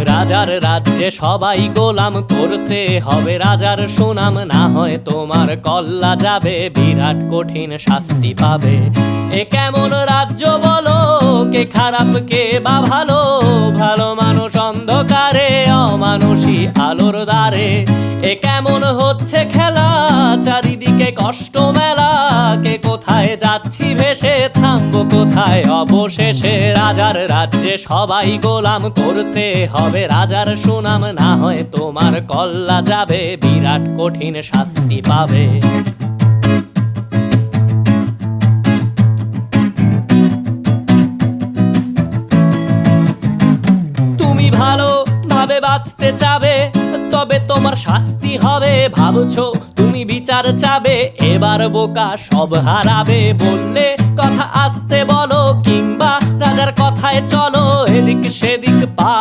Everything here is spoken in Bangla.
রাজার রাজ্যে সবাই গোলাম, করতে হবে রাজার সুনাম, না হয় তোমার কল্লা যাবে, বিরাট কঠিন শাস্তি পাবে। এ কেমন রাজ্য বলো, কে খারাপ কে বা ভালো, ভালো মানুষ অন্ধকারে, অমানুষী আলোর দ্বারে। এ কেমন হচ্ছে খেলা, চারিদিকে কষ্ট মেলা, কে কোথায় যাচ্ছি ভেসে, থামবো কোথায় অবশেষে। রাজার রাজ্যে সবাই গোলাম, করতে হবে রাজার সুনাম, না হয় তোমার কল্লা যাবে, বিরাট কঠিন শাস্তি পাবে। তুমি ভালো ভাবে বাঁচতে চাবে, তবে তোমার শাস্তি হবে। ভাবছো তুমি বিচার চাবে, এবার বোকা সব হারাবে। বললে কথা আস্তে বলো, কিংবা রাজার কথায় চলো, এদিক সেদিক পা